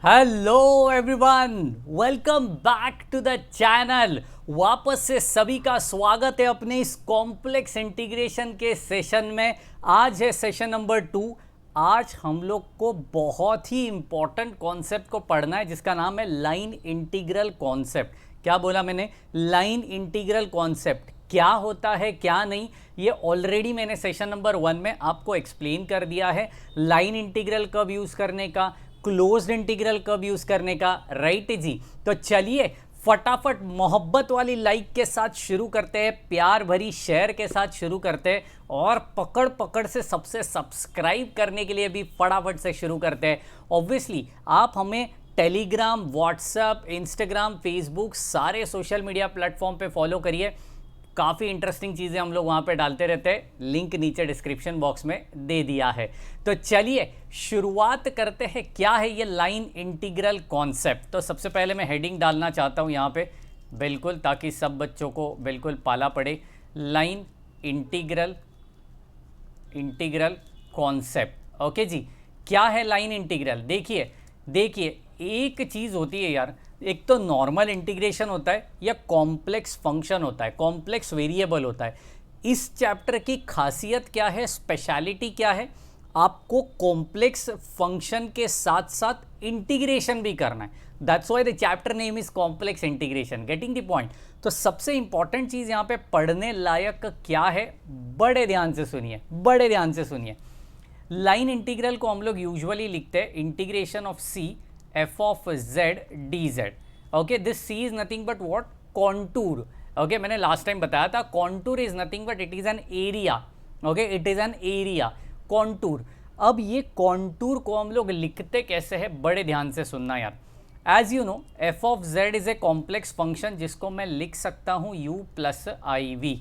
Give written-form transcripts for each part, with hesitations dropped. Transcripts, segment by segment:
Hello everyone, welcome back to the channel. वापस से सभी का स्वागत है अपने इस कॉम्प्लेक्स इंटीग्रेशन के सेशन में। आज है सेशन नंबर 2। आज हम लोग को बहुत ही इंपॉर्टेंट कॉन्सेप्ट को पढ़ना है जिसका नाम है लाइन इंटीग्रल कॉन्सेप्ट। क्या बोला मैंने? लाइन इंटीग्रल कॉन्सेप्ट क्या होता है क्या नहीं, ये ऑलरेडी मैंने सेशन नंबर 1 में आपको एक्सप्लेन कर दिया है। लाइन इंटीग्रल कब यूज़ करने का, क्लोज्ड इंटीग्रल कब यूज करने का, राइट जी। तो चलिए फटाफट मोहब्बत वाली लाइक के साथ शुरू करते हैं, प्यार भरी शेयर के साथ शुरू करते हैं और पकड़ पकड़ से सबसे सब्सक्राइब करने के लिए भी फटाफट से शुरू करते हैं। ऑब्वियसली आप हमें टेलीग्राम, व्हाट्सएप, इंस्टाग्राम, फेसबुक सारे सोशल मीडिया प्लेटफॉर्म पे फॉलो करिए। काफ़ी इंटरेस्टिंग चीज़ें हम लोग वहाँ पे डालते रहते हैं, लिंक नीचे डिस्क्रिप्शन बॉक्स में दे दिया है। तो चलिए शुरुआत करते हैं, क्या है ये लाइन इंटीग्रल कॉन्सेप्ट। तो सबसे पहले मैं हेडिंग डालना चाहता हूँ यहाँ पे, बिल्कुल, ताकि सब बच्चों को बिल्कुल पाला पड़े। Line integral concept. ओके जी, क्या है लाइन इंटीग्रल? देखिए एक चीज़ होती है यार, एक तो नॉर्मल इंटीग्रेशन होता है या कॉम्प्लेक्स फंक्शन होता है, कॉम्प्लेक्स वेरिएबल होता है। इस चैप्टर की खासियत क्या है, स्पेशलिटी क्या है? आपको कॉम्प्लेक्स फंक्शन के साथ साथ इंटीग्रेशन भी करना है। That's why the chapter name is complex integration. Getting the point? तो सबसे इंपॉर्टेंट चीज़ यहाँ पे पढ़ने लायक क्या है, बड़े ध्यान से सुनिए। लाइन इंटीग्रल को हम लोग यूजुअली लिखते हैं integration of c f of z dz। Okay, this c is nothing but what? Contour. Okay, मैंने लास्ट टाइम बताया था contour is nothing but it is an area. Okay, it is an area, contour. अब ये contour को हम लोग लिखते कैसे हैं, बड़े ध्यान से सुनना यार। As you know, f of z is a complex function जिसको मैं लिख सकता हूँ u प्लस आई वी।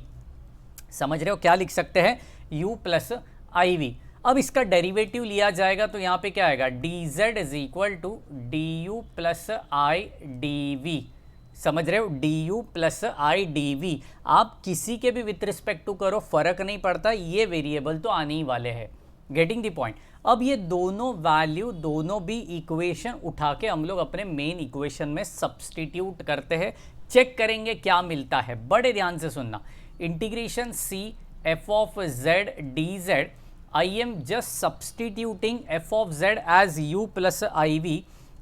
समझ रहे हो क्या लिख सकते हैं? u plus i v. अब इसका डेरिवेटिव लिया जाएगा तो यहाँ पे क्या आएगा? D z is equal to d u plus i d v. समझ रहे हो? D u plus i d v. आप किसी के भी विथ रिस्पेक्ट टू करो, फर्क नहीं पड़ता, ये वेरिएबल तो आने ही वाले हैं। Getting the point? अब ये दोनों वैल्यू, दोनों भी इक्वेशन उठा के हम लोग अपने मेन इक्वेशन में सब्सटीट्यूट करते हैं। चेक करेंगे क्या मिलता है, बड़े ध्यान से सुनना। Integration c f of z d z, I am just substituting f of z as u plus iv.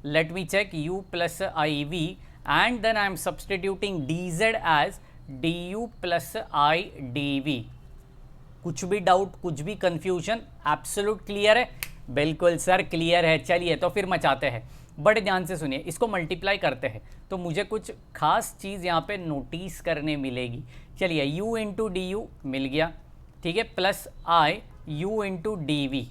Let me check u plus iv and then I am substituting dz as du plus I dv. कुछ भी doubt, कुछ भी confusion? Absolute clear है? बिल्कुल sir clear है। चलिए तो फिर मचाते हैं, बड़े ध्यान से सुनिए। इसको मल्टीप्लाई करते हैं तो मुझे कुछ खास चीज़ यहाँ पे नोटिस करने मिलेगी। चलिए u इंटू डी यू मिल गया, ठीक है, plus i u into d v.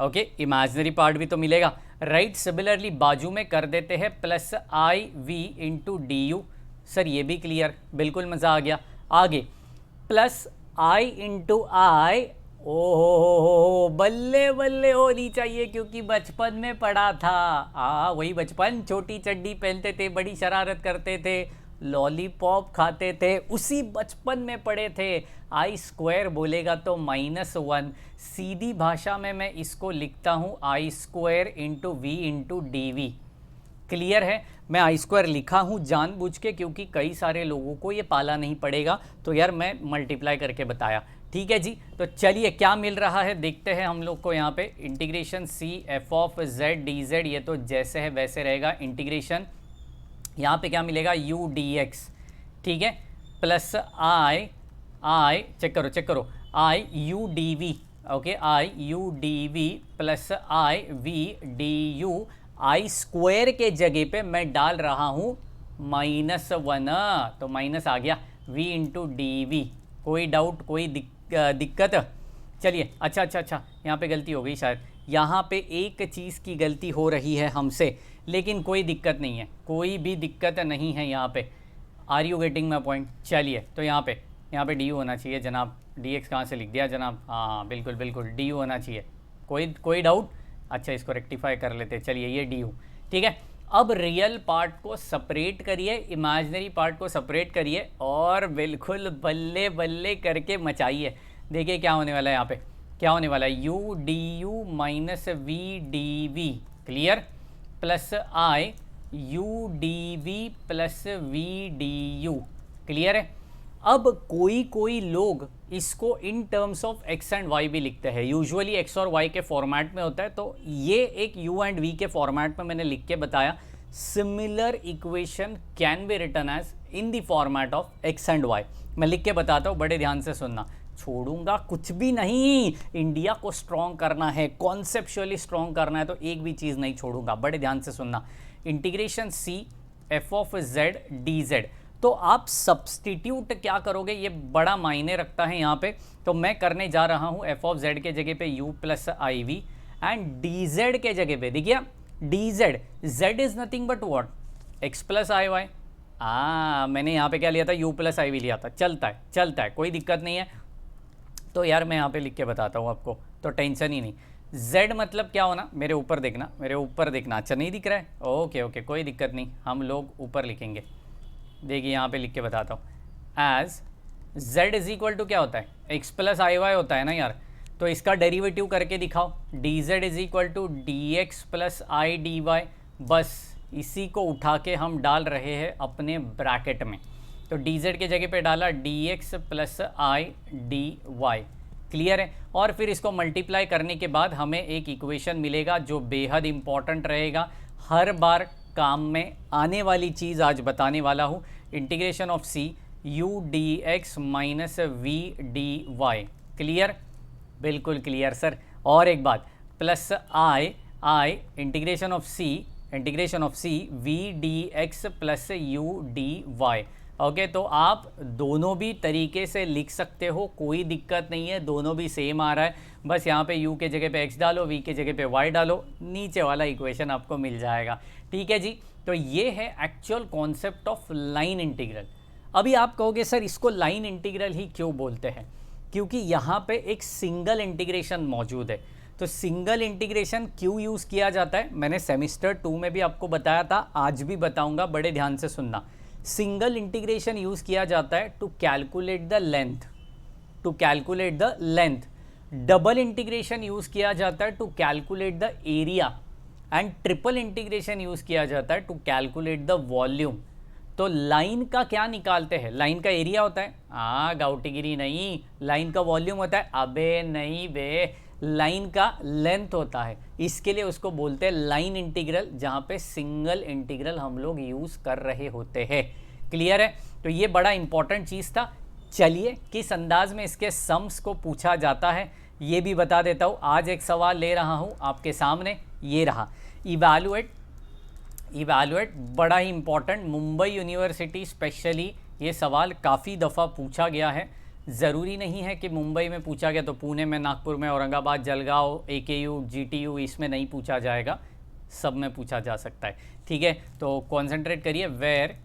Okay, imaginary part भी तो मिलेगा, राइट। सिमिलरली बाजू में कर देते हैं plus i v into d u. Sir ये भी क्लियर, बिल्कुल मज़ा आ गया। आगे प्लस आई इंटू आई। ओहो, बल्ले बल्ले होनी चाहिए क्योंकि बचपन में पढ़ा था। वही बचपन, छोटी चड्डी पहनते थे, बड़ी शरारत करते थे, लॉलीपॉप खाते थे, उसी बचपन में पढ़े थे। आई स्क्वायर बोलेगा तो -1। सीधी भाषा में मैं इसको लिखता हूँ I square into v into d v. Clear है? मैं आई स्क्वायर लिखा हूँ जानबूझ के क्योंकि कई सारे लोगों को ये पाला नहीं पड़ेगा, तो यार मैं मल्टीप्लाई करके बताया, ठीक है जी। तो चलिए क्या मिल रहा है देखते हैं हम लोग को। यहाँ पे integration c f of z d z, ये तो जैसे है वैसे रहेगा। इंटीग्रेशन यहाँ पे क्या मिलेगा? u dx, ठीक है, प्लस आई चेक करो आई u dv। ओके, आई u dv प्लस आई v du। आई स्क्वायर के जगह पे मैं डाल रहा हूँ -1, तो माइनस आ गया v इंटू डी वी। कोई डाउट, कोई दिक्कत? चलिए अच्छा, यहाँ पे गलती हो गई शायद। यहाँ पे एक चीज़ की गलती हो रही है हमसे, लेकिन कोई दिक्कत नहीं है, कोई भी दिक्कत नहीं है यहाँ पे। Are you getting my point? चलिए तो यहाँ पे डी यू होना चाहिए जनाब। डी एक्स कहाँ से लिख दिया जनाब? हाँ बिल्कुल डी यू होना चाहिए। कोई डाउट? अच्छा, इसको रेक्टिफाई कर लेते। चलिए ये डी यू, ठीक है। अब रियल पार्ट को सेपरेट करिए, इमेजिनरी पार्ट को सेपरेट करिए और बिल्कुल बल्ले बल्ले करके मचाइए। देखिए क्या होने वाला है यहाँ पे। क्या होने वाला है? u du minus v d v. Clear? Plus i u d v plus v d u. Clear है? अब कोई कोई लोग इसको in terms of x and y भी लिखते हैं, यूजुअली एक्स और वाई के फॉर्मेट में होता है, तो ये एक यू एंड वी के फॉर्मेट में मैंने लिख के बताया। Similar equation can be written as in the format of x and y. मैं लिख के बताता हूँ, बड़े ध्यान से सुनना, छोड़ूंगा कुछ भी नहीं। इंडिया को स्ट्रॉन्ग करना है, कॉन्सेप्चुअली स्ट्रॉन्ग करना है, तो एक भी चीज़ नहीं छोड़ूंगा। बड़े ध्यान से सुनना, integration c f of z d z. तो आप सब्सटीट्यूट क्या करोगे, ये बड़ा मायने रखता है यहाँ पे। तो मैं करने जा रहा हूँ एफ ऑफ जेड के जगह पे u plus i v and d z के जगह पे, देखिए d z, z is nothing but what, x plus i y. मैंने यहाँ पे क्या लिया था, यू प्लस आई वी लिया था, चलता है, कोई दिक्कत नहीं है। तो यार मैं यहाँ पे लिख के बताता हूँ आपको, तो टेंशन ही नहीं। z मतलब क्या होना, मेरे ऊपर देखना, अच्छा नहीं दिख रहा है, ओके कोई दिक्कत नहीं, हम लोग ऊपर लिखेंगे। देखिए यहाँ पे लिख के बताता हूँ, as z is equal to क्या होता है, x प्लस आई वाई होता है ना यार, तो इसका डेरिवेटिव करके दिखाओ, d z is equal to d x plus i d y. बस इसी को उठा के हम डाल रहे हैं अपने ब्रैकेट में, तो डी जेड के जगह पे डाला d x plus i d y. Clear है? और फिर इसको मल्टीप्लाई करने के बाद हमें एक इक्वेशन मिलेगा जो बेहद इंपॉर्टेंट रहेगा, हर बार काम में आने वाली चीज़ आज बताने वाला हूँ। Integration of c u d x minus v d y. Clear? बिल्कुल क्लियर सर। और एक बात, plus i integration of c v d x plus u d y. Okay, तो आप दोनों भी तरीके से लिख सकते हो, कोई दिक्कत नहीं है, दोनों भी सेम आ रहा है। बस यहाँ पे u के जगह पे x डालो, v के जगह पे y डालो, नीचे वाला इक्वेशन आपको मिल जाएगा। ठीक है जी, तो ये है actual concept of line integral. अभी आप कहोगे सर इसको लाइन इंटीग्रल ही क्यों बोलते हैं, क्योंकि यहाँ पे एक सिंगल इंटीग्रेशन मौजूद है। तो सिंगल इंटीग्रेशन क्यों यूज़ किया जाता है, मैंने सेमिस्टर 2 में भी आपको बताया था, आज भी बताऊँगा, बड़े ध्यान से सुनना। सिंगल इंटीग्रेशन यूज़ किया जाता है to calculate the length, double integration use किया जाता है to calculate the area, and triple integration use किया जाता है टू कैलकुलेट द वॉल्यूम। तो लाइन का क्या निकालते हैं, लाइन का एरिया होता है, गाउटीगिरी नहीं, लाइन का वॉल्यूम होता है, अबे नहीं बे, लाइन का लेंथ होता है, इसके लिए उसको बोलते हैं लाइन इंटीग्रल, जहाँ पे सिंगल इंटीग्रल हम लोग यूज़ कर रहे होते हैं। क्लियर है? तो ये बड़ा इंपॉर्टेंट चीज़ था। चलिए किस अंदाज में इसके सम्स को पूछा जाता है ये भी बता देता हूँ। आज एक सवाल ले रहा हूँ आपके सामने, ये रहा, इवैल्यूएट, बड़ा ही इंपॉर्टेंट, मुंबई यूनिवर्सिटी स्पेशली ये सवाल काफ़ी दफ़ा पूछा गया है। ज़रूरी नहीं है कि मुंबई में पूछा गया तो पुणे में, नागपुर में, औरंगाबाद, जलगांव, AKU, GTU इसमें नहीं पूछा जाएगा, सब में पूछा जा सकता है। ठीक है, तो कॉन्सेंट्रेट करिए। वेयर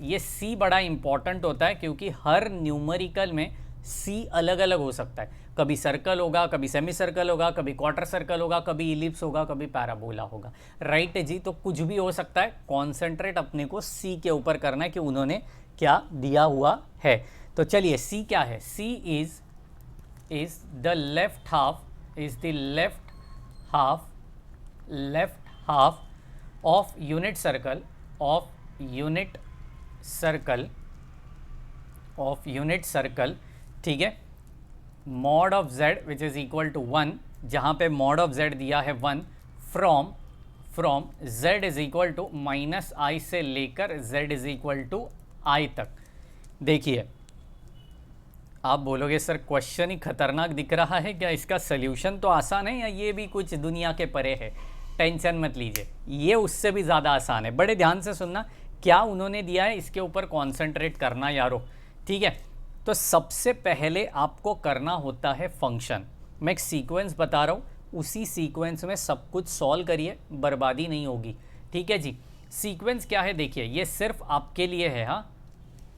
ये सी बड़ा इंपॉर्टेंट होता है, क्योंकि हर न्यूमेरिकल में सी अलग अलग हो सकता है, कभी सर्कल होगा, कभी सेमी सर्कल होगा, कभी क्वार्टर सर्कल होगा, कभी इलिप्स होगा, कभी पैराबोला होगा। राइट जी, तो कुछ भी हो सकता है। कॉन्सेंट्रेट अपने को सी के ऊपर करना है कि उन्होंने क्या दिया हुआ है। तो चलिए सी क्या है, C is the left half of unit circle, ठीक है, mod of z which is equal to 1, जहाँ पे मॉड ऑफ z दिया है 1, from z is equal to -i से लेकर z is equal to i तक। देखिए आप बोलोगे सर क्वेश्चन ही खतरनाक दिख रहा है क्या, इसका सल्यूशन तो आसान है या ये भी कुछ दुनिया के परे है। टेंशन मत लीजिए, ये उससे भी ज़्यादा आसान है। बड़े ध्यान से सुनना, क्या उन्होंने दिया है इसके ऊपर कॉन्सेंट्रेट करना यारो। ठीक है, तो सबसे पहले आपको करना होता है फंक्शन। मैं एक सीक्वेंस बता रहा हूँ, उसी सीक्वेंस में सब कुछ सॉल्व करिए, बर्बादी नहीं होगी। ठीक है जी, सीक्वेंस क्या है देखिए, ये सिर्फ आपके लिए है, हाँ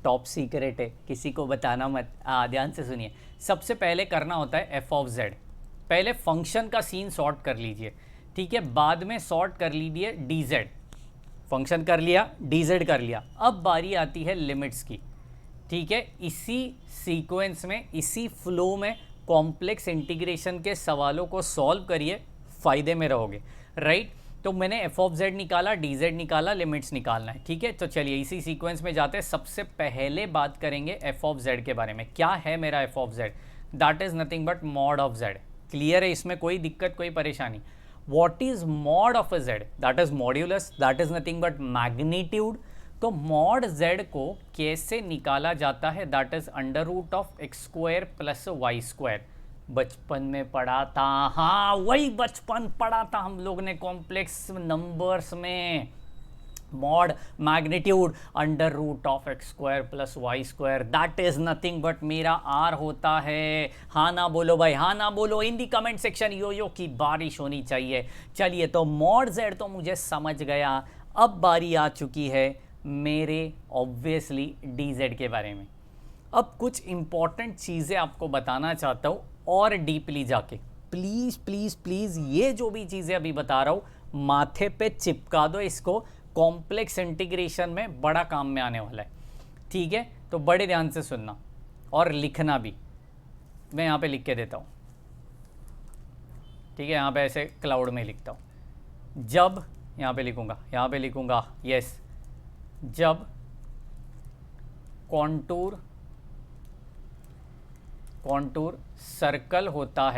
टॉप सीक्रेट है, किसी को बताना मत। ध्यान से सुनिए, सबसे पहले करना होता है एफ ऑफ जेड। पहले फंक्शन का सीन सॉर्ट कर लीजिए, ठीक है, बाद में सॉर्ट कर लीजिए डी जेड। फंक्शन कर लिया, डी जेड कर लिया, अब बारी आती है लिमिट्स की। ठीक है, इसी सीक्वेंस में, इसी फ्लो में कॉम्प्लेक्स इंटीग्रेशन के सवालों को सॉल्व करिए, फ़ायदे में रहोगे। राइट, तो मैंने एफ ऑफ जेड निकाला, डी जेड निकाला, लिमिट्स निकालना है, ठीक है। तो चलिए इसी सीक्वेंस में जाते हैं। सबसे पहले बात करेंगे एफ ऑफ जेड के बारे में। क्या है मेरा f of z? That is nothing but mod of z. Clear है, इसमें कोई दिक्कत कोई परेशानी? What is mod of a z? That is modulus, that is nothing but magnitude. तो मॉड जेड को कैसे निकाला जाता है? That is under root of x square plus y square. बचपन में पढ़ा था, हाँ वही बचपन पढ़ा था हम लोग ने कॉम्प्लेक्स नंबर्स में। Mod magnitude under root of x square plus y square, that is nothing but मेरा आर होता है। हाँ ना बोलो भाई, हाँ ना बोलो इन दी कमेंट सेक्शन। यो की बारिश होनी चाहिए। चलिए, तो मॉड जेड तो मुझे समझ गया। अब बारी आ चुकी है मेरे ऑब्वियसली डी जेड के बारे में। अब कुछ इंपॉर्टेंट चीज़ें आपको बताना चाहता हूँ और डीपली जाके। प्लीज़ प्लीज़ प्लीज़ ये जो भी चीज़ें अभी बता रहा हूँ माथे पे चिपका दो इसको। कॉम्प्लेक्स इंटीग्रेशन में बड़ा काम में आने वाला है, ठीक है। तो बड़े ध्यान से सुनना और लिखना भी। मैं यहाँ पे लिख के देता हूँ, ठीक है। यहाँ पे ऐसे क्लाउड में लिखता हूँ। जब यहाँ पे लिखूँगा यस, जब कॉन्टूर सर्कल होता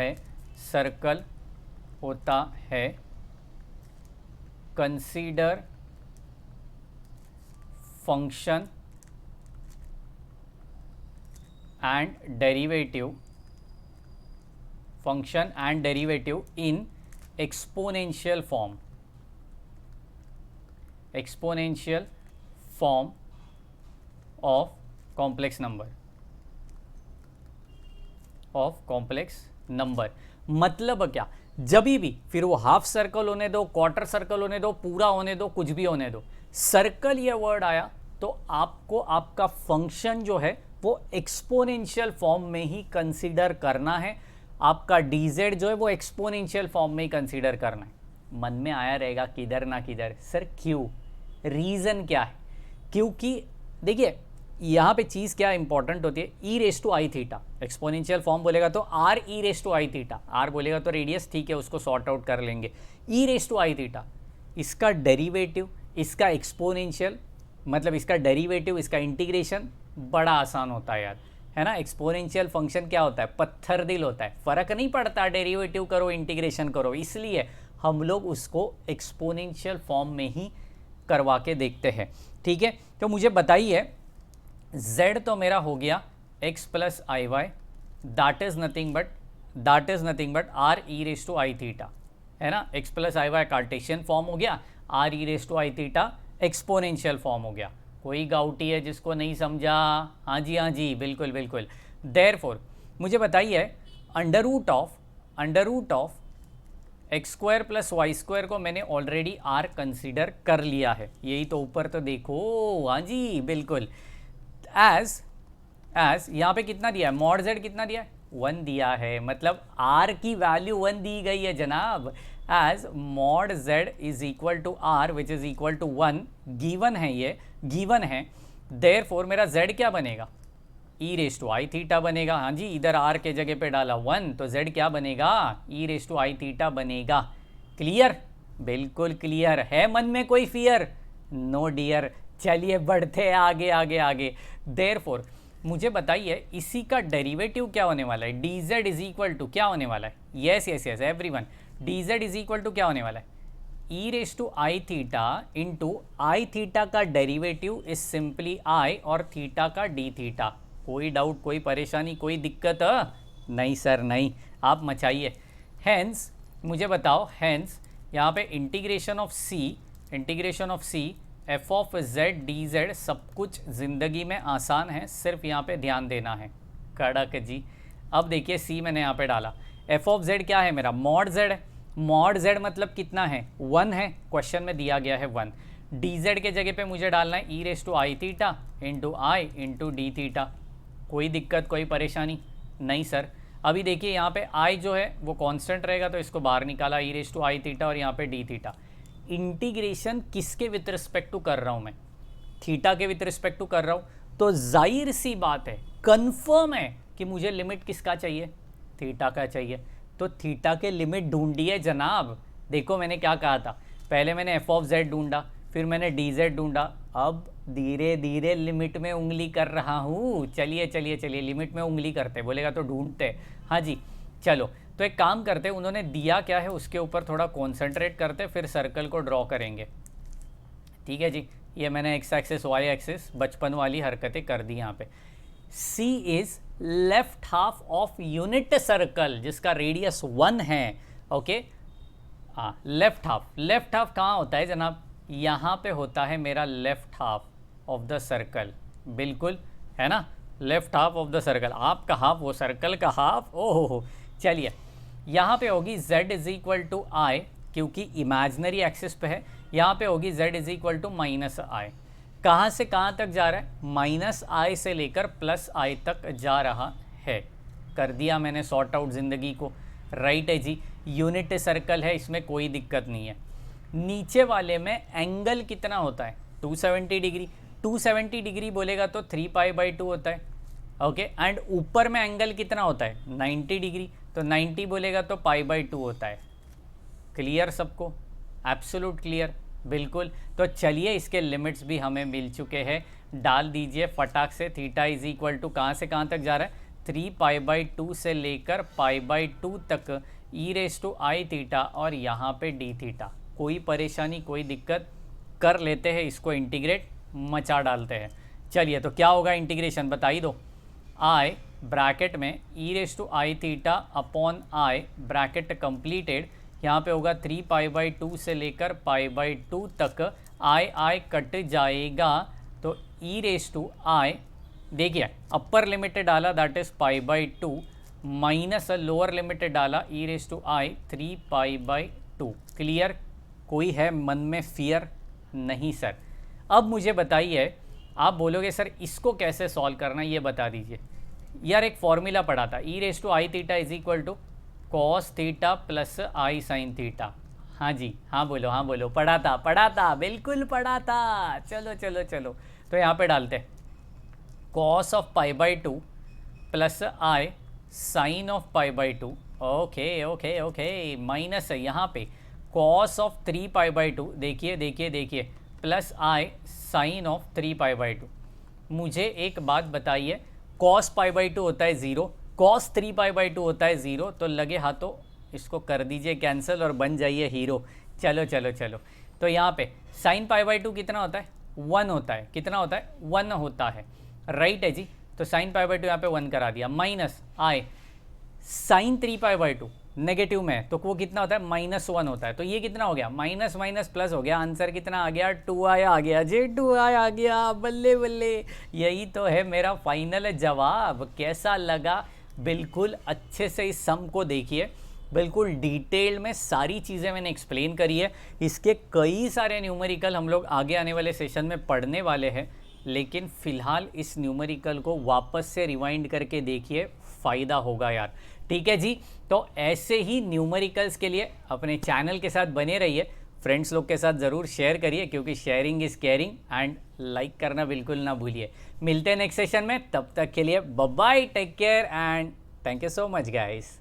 है, consider function and derivative in exponential form of complex number. मतलब क्या? जब भी, फिर वो हाफ सर्कल होने दो, क्वार्टर सर्कल होने दो, पूरा होने दो, कुछ भी होने दो, सर्कल ये वर्ड आया तो आपको आपका फंक्शन जो है वो एक्सपोनेंशियल फॉर्म में ही कंसीडर करना है। आपका डीजेड जो है वो एक्सपोनेंशियल फॉर्म में ही कंसीडर करना है। मन में आया रहेगा किधर ना किधर, सर क्यों? रीज़न क्या है? क्योंकि देखिए यहाँ पे चीज़ क्या इंपॉर्टेंट होती है, e raise to i theta. Exponential form बोलेगा तो r e raise to i theta, r बोलेगा तो रेडियस, ठीक है, उसको सॉर्ट आउट कर लेंगे। ई रेस टू आई थीटा, इसका डेरिवेटिव, इसका एक्सपोनेंशियल, मतलब इसका डेरिवेटिव, इसका इंटीग्रेशन बड़ा आसान होता है यार, है ना। एक्सपोनेंशियल फंक्शन क्या होता है? पत्थर दिल होता है, फ़र्क नहीं पड़ता डेरिवेटिव करो इंटीग्रेशन करो, इसलिए हम लोग उसको एक्सपोनेंशियल फॉर्म में ही करवा के देखते हैं, ठीक है। तो मुझे बताइए, z तो मेरा हो गया x plus i y, that is nothing but r e raise to i theta, है ना। x plus i y Cartesian form हो गया, r e raise to i theta exponential form हो गया। कोई गाउटी है जिसको नहीं समझा? हाँ जी बिल्कुल। देयरफॉर मुझे बताइए, under root of x square plus y square को मैंने ऑलरेडी आर कंसीडर कर लिया है। यही तो ऊपर तो देखो, हाँ जी बिल्कुल। एज यहाँ पे कितना दिया है? मॉड जेड कितना दिया है? 1 दिया है, मतलब आर की वैल्यू 1 दी गई है जनाब। As mod z is equal to r which is equal to 1, given है, ये गिवन है। देयरफॉर मेरा जेड क्या बनेगा? E raise to i theta बनेगा। हाँ जी, इधर आर के जगह पे डाला 1, तो जेड क्या बनेगा? E raise to i theta बनेगा। क्लियर? बिल्कुल क्लियर है। मन में कोई फियर? No dear. चलिए बढ़ते हैं आगे। देयरफॉर मुझे बताइए, इसी का डेरिवेटिव क्या होने वाला है? D z is equal to क्या होने वाला है? Yes everyone, d z is equal to क्या होने वाला है? E raise to i theta into i theta का डेरिवेटिव इज सिंपली आई और थीटा का डी थीटा। कोई डाउट, कोई परेशानी, कोई दिक्कत? नहीं सर नहीं, आप मचाइए। हेंस मुझे बताओ, हेंस यहाँ पे integration of c f of z d z, सब कुछ ज़िंदगी में आसान है, सिर्फ यहाँ पे ध्यान देना है। कड़क जी। अब देखिए सी मैंने यहाँ पे डाला, एफ ऑफ जेड क्या है मेरा? मॉड जेड है। मॉड जेड मतलब कितना है? 1 है, क्वेश्चन में दिया गया है 1। डी जेड के जगह पे मुझे डालना है e raise to i theta into i into d theta. कोई दिक्कत, कोई परेशानी? नहीं सर। अभी देखिए यहाँ पे आई जो है वो कांस्टेंट रहेगा, तो इसको बाहर निकाला, ई रेस टू आई थीटा और यहाँ पे डी थीटा। इंटीग्रेशन किसके विथ रिस्पेक्ट टू कर रहा हूँ मैं? थीटा के विथ रिस्पेक्ट टू कर रहा हूँ, तो जाहिर सी बात है, कंफर्म है कि मुझे लिमिट किसका चाहिए? थीटा का चाहिए। तो थीटा के लिमिट ढूंढिए जनाब। देखो मैंने क्या कहा था, पहले मैंने एफ ऑफ जेड ढूंढा, फिर मैंने डी जेड ढूंढा, अब धीरे धीरे लिमिट में उंगली कर रहा हूँ। चलिए चलिए चलिए, लिमिट में उंगली करते, बोलेगा तो ढूंढते। हाँ जी, चलो तो एक काम करते, उन्होंने दिया क्या है उसके ऊपर थोड़ा कॉन्सेंट्रेट करते, फिर सर्कल को ड्रॉ करेंगे। ठीक है जी, ये मैंने एक्स एक्सिस वाई एक्सिस बचपन वाली हरकतें कर दी यहाँ पे। C is left half of unit circle जिसका रेडियस 1 है। ओके, हाँ लेफ्ट हाफ कहाँ होता है जनाब? यहाँ पे होता है मेरा left half of the circle, बिल्कुल है ना, left half of the circle. आपका हाफ, वो सर्कल का हाफ। ओहो हो, चलिए यहाँ पे होगी z is equal to i, क्योंकि इमेजनरी एक्सिस पे है। यहाँ पे होगी z is equal to minus i. कहाँ से कहाँ तक जा रहा है? माइनस आई से लेकर प्लस आई तक जा रहा है। कर दिया मैंने सॉर्ट आउट ज़िंदगी को। राइट है जी, यूनिट सर्कल है, इसमें कोई दिक्कत नहीं है। नीचे वाले में एंगल कितना होता है? 270 डिग्री। 270 डिग्री बोलेगा तो 3π/2 होता है। ओके, एंड ऊपर में एंगल कितना होता है? 90 डिग्री, तो 90 बोलेगा तो π/2 होता है। क्लियर सबको? एब्सोल्यूट क्लियर, बिल्कुल। तो चलिए इसके लिमिट्स भी हमें मिल चुके हैं, डाल दीजिए फटाक से। थीटा इज इक्वल टू कहाँ से कहाँ तक जा रहा है? 3π/2 से लेकर π/2 तक e⁻आई थीटा, और यहाँ पे डी थीटा। कोई परेशानी, कोई दिक्कत? कर लेते हैं इसको इंटीग्रेट, मचा डालते हैं। चलिए तो क्या होगा इंटीग्रेशन, बता ही दो। आई ब्रैकेट में e⁻आई theta upon i bracket completed, यहाँ पे होगा 3π/2 से लेकर π/2 तक। आई कट जाएगा तो e⁻आई, देखिए अपर लिमिट डाला that is π/2 minus lower limit डाला e⁻आई 3π/2। क्लियर? कोई है मन में फियर? नहीं सर। अब मुझे बताइए, आप बोलोगे सर इसको कैसे सॉल्व करना, ये बता दीजिए। यार एक फॉर्मूला पढ़ा था, e⁻आई theta is equal to cos theta plus i sine theta. हाँ जी, हाँ बोलो, पढ़ा था, बिल्कुल पढ़ा था। चलो चलो चलो, तो यहाँ पे डालते cos of π/2 plus i sine of π/2। Okay, minus है यहाँ पे कॉस ऑफ 3π/2, देखिए प्लस आई साइन ऑफ 3π/2। मुझे एक बात बताइए, कॉस π/2 होता है 0, कॉस 3π/2 होता है 0, तो लगे हाथों इसको कर दीजिए कैंसिल और बन जाइए हीरो। चलो, तो यहाँ पे साइन π/2 कितना होता है? 1 होता है। कितना होता है? 1 होता है। राइट है जी, तो साइन π/2 यहाँ पे 1 करा दिया, माइनस आई साइन 3π/2 नेगेटिव में है, तो वो कितना होता है? -1 होता है। तो ये कितना हो गया? माइनस माइनस प्लस हो गया। आंसर कितना आ गया? 2i आ गया जी, 2i आ गया। बल्ले बल्ले, यही तो है मेरा फाइनल जवाब। कैसा लगा? बिल्कुल अच्छे से इस सम को देखिए, बिल्कुल डिटेल में सारी चीज़ें मैंने एक्सप्लेन करी है। इसके कई सारे न्यूमेरिकल हम लोग आगे आने वाले सेशन में पढ़ने वाले हैं, लेकिन फ़िलहाल इस न्यूमेरिकल को वापस से रिवाइंड करके देखिए, फ़ायदा होगा यार। ठीक है जी, तो ऐसे ही न्यूमेरिकल्स के लिए अपने चैनल के साथ बने रहिए, फ्रेंड्स लोग के साथ ज़रूर शेयर करिए, क्योंकि sharing is caring, and like करना बिल्कुल ना भूलिए। मिलते हैं नेक्स्ट सेशन में, तब तक के लिए bye bye, take care and thank you so much guys.